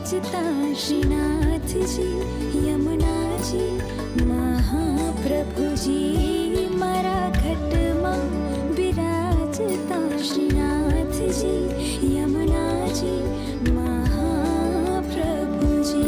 विराजता श्रीनाथ जी यमुना जी महाप्रभु जी मारा घटમાં विराजता श्रीनाथ जी यमुना जी महाप्रभु जी।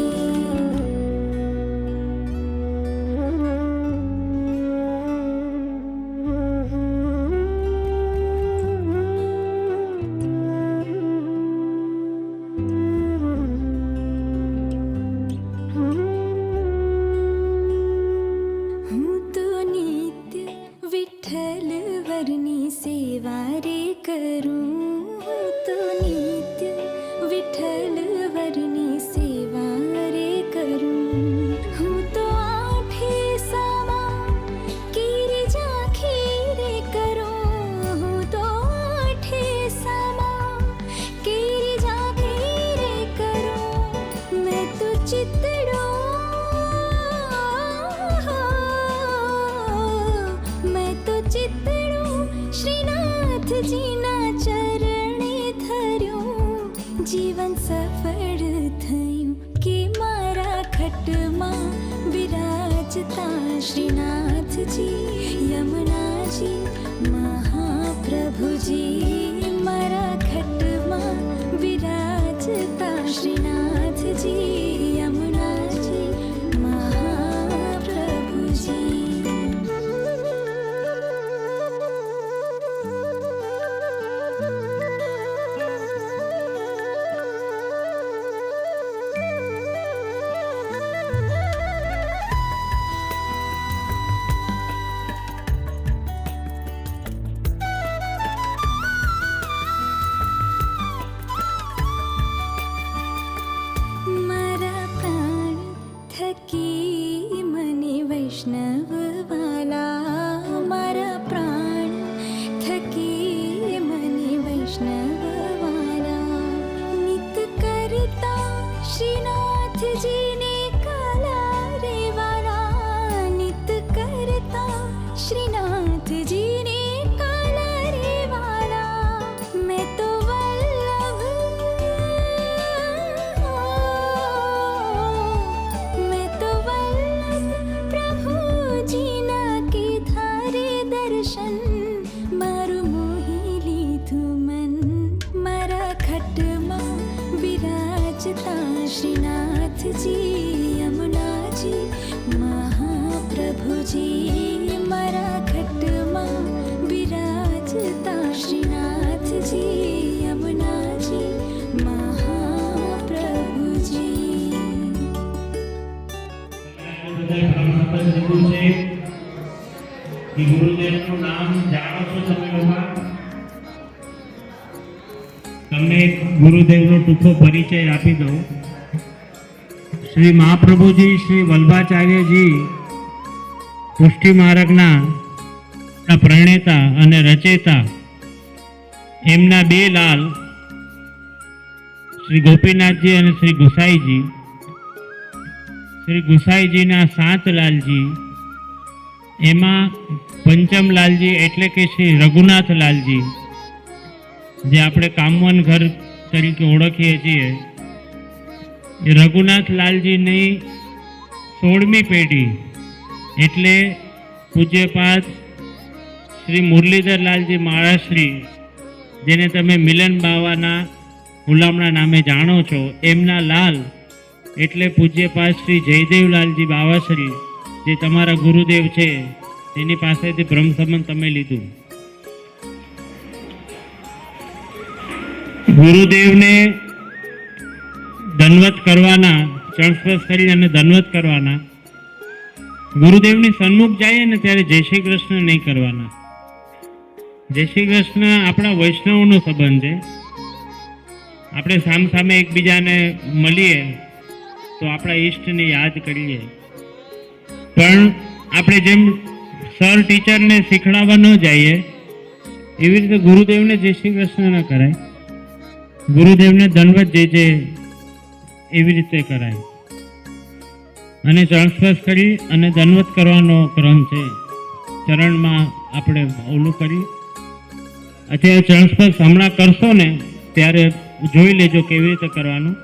जीवन सफल थयुं के मारा खटમાં विराजता श्रीनाथ जी यमुना जी महाप्रभु जी मारा खटમાં विराजता श्रीनाथ जी यमुना जी महाप्रभु जी। वैष्णव वाला मारा प्राण थकी मनी वैष्णव वाला नित करता श्रीनाथ जी ने काला रे वाला नित करता श्रीनाथ जी ने काला रे वाला मैं तो वल्लभ मैं तो मारू मोही लीधु मन मारा खटમાં विराजता श्रीनाथ जी यमुना जी महाप्रभु जी मारा खटમાં विराजता श्रीनाथ जी यमुना जी महाप्रभु जी। ગુરુદેવનું નામ જાણો છો તમે લોકો? તમને ગુરુદેવનો ટૂંકો પરિચય આપી દઉં। શ્રી મહાપ્રભુજી શ્રી વલ્લભાચાર્યજી પુષ્ટિ માર્ગના પ્રણેતા અને રચેતા એમના બે લાલ શ્રી ગોપીનાથજી અને શ્રી ગુસાઈજી, શ્રી ગુસાઈજીના 7 લાલજી, એમાં પંચમ લાલજી એટલે કે શ્રી રઘુનાથ લાલજી, જે આપણે કામવન ઘર તરીકે ઓળખીએ છીએ, એ રઘુનાથ લાલજીની 16મી પેઢી એટલે પૂજ્યપાદ શ્રી મુરલીધર લાલજી માળાશ્રી, જેને તમે મિલન બાવાના હુલામણા નામે જાણો છો, એમના લાલ એટલે પૂજ્યપાદ શ્રી જયદેવ લાલજી બાવાશ્રી, જે તમારા ગુરુદેવ છે, તેની પાસેથી બ્રહ્મ સંબંધ તમે લીધું। ગુરુદેવને દંડવત કરવાના, ચરણસ્પર્શ કરી અને દંડવત કરવાના। ગુરુદેવની સન્મુખ જઈએ ને ત્યારે જય શ્રી કૃષ્ણ નહીં કરવાના। જય શ્રી કૃષ્ણ આપણા વૈષ્ણવનો સંબંધ છે। આપણે સામસામે એકબીજાને મળીએ તો આપણા ઈષ્ટને યાદ કરીએ, પણ આપણે જેમ સર ટીચરને શીખડાવવા ન જઈએ એવી રીતે ગુરુદેવને જય શ્રી કૃષ્ણ ન કરાય, ગુરુદેવને દંડવત જે એવી રીતે કરાય। અને ચરણસ્પર્શ કરી અને દંડવત કરવાનો ક્રમ છે। ચરણમાં આપણે ઓલું કરી, અત્યારે ચરણસ્પર્શ હમણાં કરશો ને ત્યારે જોઈ લેજો કેવી રીતે કરવાનું।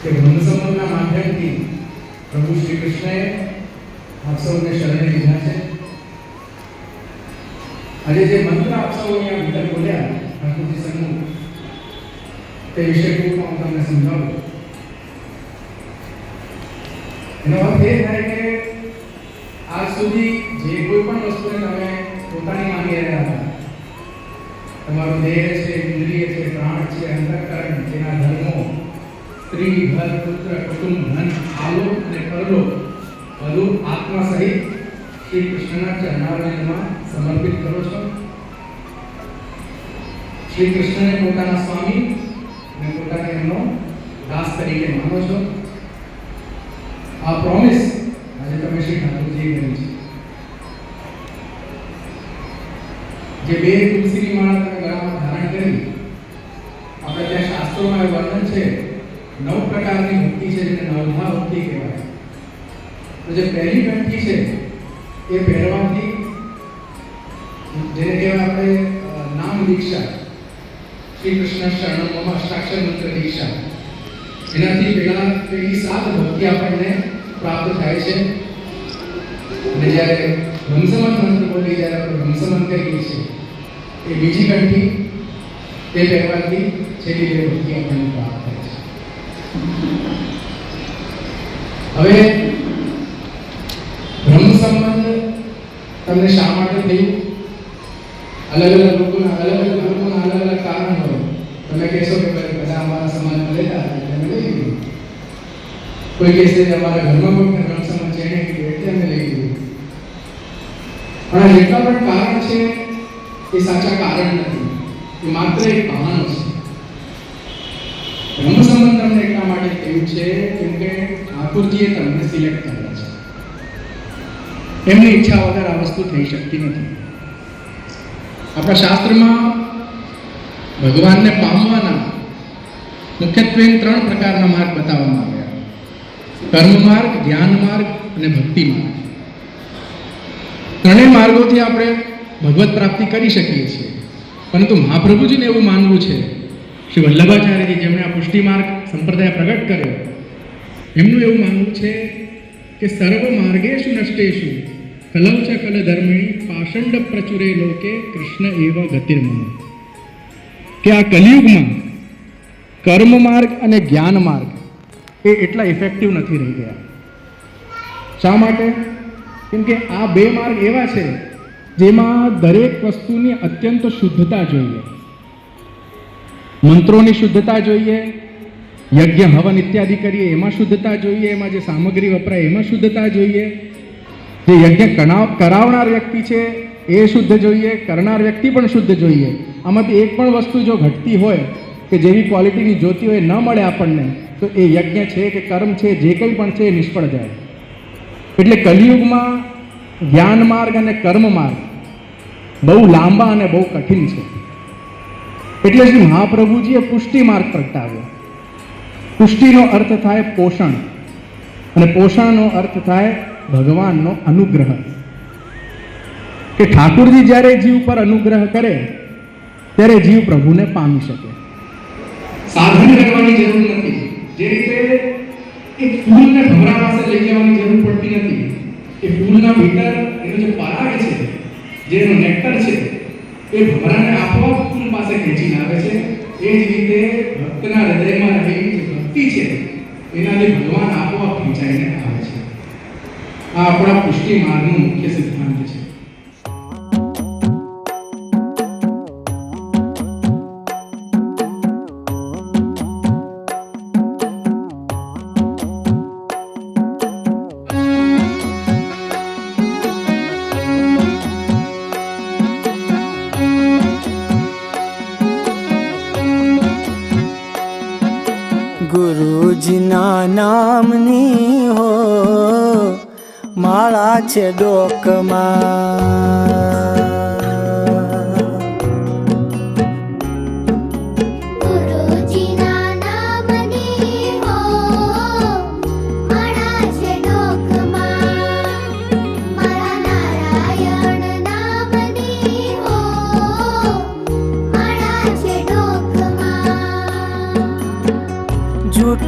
કે બ્રહ્મસંબંધના માધ્યમથી પ્રભુ શ્રી કૃષ્ણએ આપ સૌને શરણે લીધા છે. આજે જે મંત્ર આપ સૌ અહીંયા ભીતર બોલ્યા ઠાકોરજી સન્મુખ, તે વિશે ટૂંકમાં હું તમને સમજાવું. એનો અર્થ એ થાય કે આજ સુધી જે કોઈ પણ વસ્તુને તમે પોતાની માની રહ્યા હતા, તમારો દેહ છે, ઇન્દ્રિય છે, પ્રાણ છે, અંતઃકરણ, તેના ધર્મો, સ્ત્રી, ઘર, પુત્ર, કુટુંબ, ધન, આલોક અને પરલોક બધું આત્મા સહિત શ્રી કૃષ્ણના ચરણારવિંદમાં સમર્પિત કરો છો. શ્રી કૃષ્ણને પોતાના સ્વામી અને પોતાને એમનો દાસ તરીકે માનો છો. આ પ્રોમિસ આજે તમે શ્રી ઠાકોરજીએ કરી છે. જે બે તુલસીની માળા તમે ગળામાં ધારણ કરી, આપણે ત્યાં શાસ્ત્રોમાં વર્ણન છે 9 પ્રકારની ભક્તિ છે, જેને નવધા ભક્તિ કહેવાય. તો જે પહેલી કંઠી છે એ પહેરવાથી, જેને કહેવાય આપણે નામ દીક્ષા, શ્રી કૃષ્ણ શરણમ અષ્ટાક્ષર મંત્ર દીક્ષા, એનાથી પેલી 7 ભક્તિ આપણને પ્રાપ્ત થાય છે. અને જ્યારે બ્રહ્મસંબંધ મંત્ર બોલી, જ્યારે આપણે બ્રહ્મસંબંધ કરીએ છીએ, એ બીજી કંઠી તે પહેરવાથી છેલ્લી 2 ભક્તિ આપણને પ્રાપ્ત થાય છે. હવે બ્રહ્મસંબંધ તમને શા માટે થયું? અલગ અલગ લોકોના અલગ અલગ કારણ હોય. તમે કહેશો કે બધા અમારા સમાજમાં લેતા હતા એટલે અમે લઈ લીધું. કોઈ કહેશે કે અમારા ઘરમાં કોઈ બ્રહ્મસંબંધ છે નહીં એટલે અમે લઈ લીધું. પણ જેટલા પણ કારણ છે એ સાચા કારણ નથી, એ માત્ર એક બહાનો છે. બ્રહ્મસંબંધ તમને એટલા માટે થયું છે કેમ કે ઠાકોરજીએ તમને સિલેક્ટ કર્યા છે. એમની ઈચ્છા વગર આ વસ્તુ થઈ શકતી નથી. આપણા શાસ્ત્રમાં ભગવાનને પામવાના મુખ્યત્વે 3 પ્રકારના માર્ગ બતાવવામાં આવ્યા: કર્મ માર્ગ, જ્ઞાન માર્ગ અને ભક્તિ માર્ગ. ત્રણેય માર્ગોથી આપણે ભગવત પ્રાપ્તિ કરી શકીએ છીએ. પરંતુ મહાપ્રભુજીને એવું માનવું છે, શ્રી વલ્લભાચાર્યજી જેમણે આ પુષ્ટિ માર્ગ સંપ્રદાય પ્રગટ કર્યો, એમનું એવું માનવું છે કે સર્વ માર્ગેષુ નષ્ટેષુ કલૌ ચ કલ ધર્મિણી પાષંડ પ્રચુરે લોકે કૃષ્ણ એવ ગતિર્મમ. કે આ કલિયુગમાં કર્મ માર્ગ અને જ્ઞાન માર્ગ એ એટલા ઇફેક્ટિવ નથી રહી ગયા. શા માટે? કેમ કે આ 2 માર્ગ એવા છે જેમાં દરેક વસ્તુની અત્યંત શુદ્ધતા જોઈએ. મંત્રોની શુદ્ધતા જોઈએ, યજ્ઞ હવન ઇત્યાદિ કરીએ એમાં શુદ્ધતા જોઈએ, એમાં જે સામગ્રી વપરાય એમાં શુદ્ધતા જોઈએ. જે યજ્ઞ કરાવનાર વ્યક્તિ છે એ શુદ્ધ જોઈએ, કરનાર વ્યક્તિ પણ શુદ્ધ જોઈએ. આમાંથી એક પણ વસ્તુ જો ઘટતી હોય કે જેવી ક્વોલિટીની જોતી હોય ન મળે આપણને, તો એ યજ્ઞ છે કે કર્મ છે, જે કંઈ પણ છે એ નિષ્ફળ જાય. એટલે કલિયુગમાં જ્ઞાન માર્ગ અને કર્મ માર્ગ બહુ લાંબા અને બહુ કઠિન છે. એટલે શ્રી મહાપ્રભુજીએ પુષ્ટિ માર્ગ પ્રગટાવ્યો. પુષ્ટિનો અર્થ થાય પોષણ, અને પોષણનો અર્થ થાય ભગવાનનો અનુગ્રહ. કે ઠાકોરજી જ્યારે જીવ પર અનુગ્રહ કરે ત્યારે જીવ પ્રભુને પામી શકે. સાધન કરવાની જરૂર નથી. જે રીતે એક ફૂલને ભમરા પાસે લઈ જવાની જરૂર પડતી નથી. એ ફૂલના ભીતર એનો જે પરાગ છે, જે એનો નેક્ટર છે, એ ભમરાને આપોઆપ ફૂલ પાસે ખેંચીને આવે છે. એ જ રીતે ભક્તના હૃદયમાં રહેલી જે ભક્તિ છે એનાથી ભગવાન આપોઆપ ખેંચાઈને આવે છે. આ આપણા પુષ્ટિ માર્ગનો મુખ્ય સિદ્ધાંત છે. ગુરુજીના નામની હો માળા છે ડોકમાં. ગુરુજીના નામની હો માળા છે ડોકમાં. મારા નારાયણ નામની હો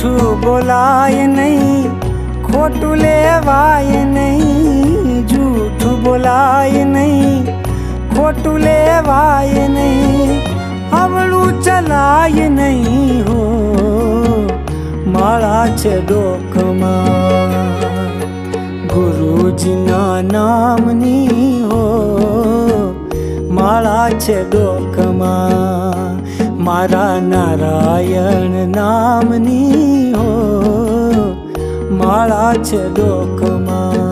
જૂઠું બોલાય નહીં, ખોટું લેવાય નહીં, જૂઠું બોલાય નહીં, ખોટું લેવાય નહીં, હવળું ચલાય નહીં હો, માળા છે ડોકમાં ગુરુજીના નામની હો, માળા છે ડોકમાં મારા નારાયણ નામની હો, માળા છે ડોકમાં.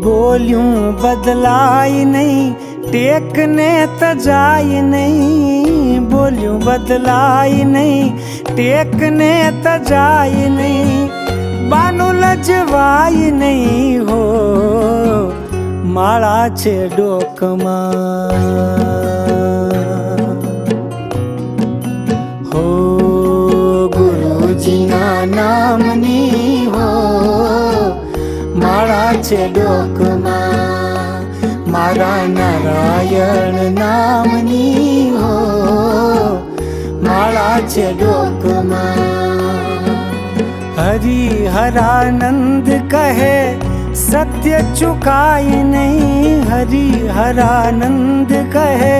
બોલ્યું બદલાય નહીં, ટેકને તજાય નહીં, બોલ્યું બદલાય નહીં, ટેકને તજાય નહીં, બાનું લજવાય નહીં હો, માળા છે ડોકમાં હો, ગુરુજીના નામની હો, માળા છે ડોકમાં મારા નારાયણ નામની હો, માળા છે ડોકમાં. હરિહરાનંદ કહે સત્ય ચુકાય નહીં, હરિહરાનંદ કહે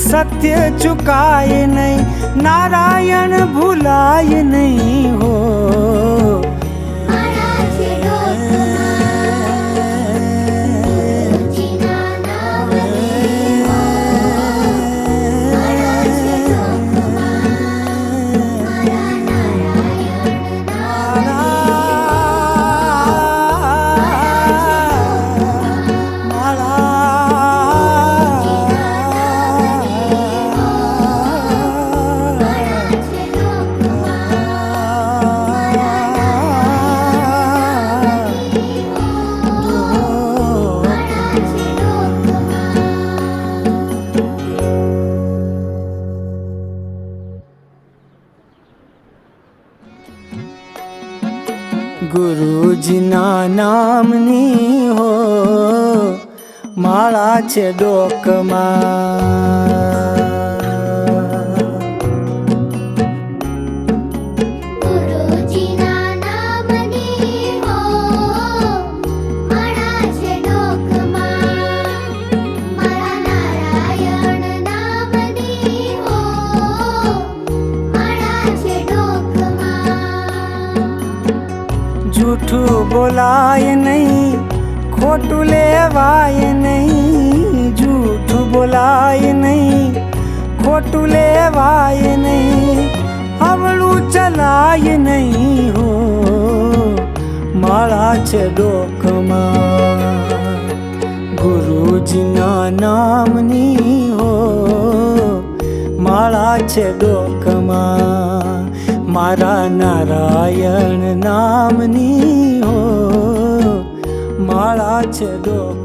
સત્ય ચુકાય નહીં, નારાયણ ભૂલાય નહીં હો, ગુરુજીના નામની હો, માળા છે ડોકમાં. ગુરુજીના નામની હો, માળા છે ડોકમાં, મારા નારાયણ નામની હો, માળા છે ડોકમાં. જૂઠું બોલાય નહીં, ખોટું લેવાય નહીં, જૂઠું બોલાય નહીં, ખોટું લેવાય નહીં, હવળું ચલાય નહીં હો, માળા છે ડોકમાં ગુરુજીના નામની હો, માળા છે ડોકમાં મારા નારાયણ નામની હો, માળા છે ડોક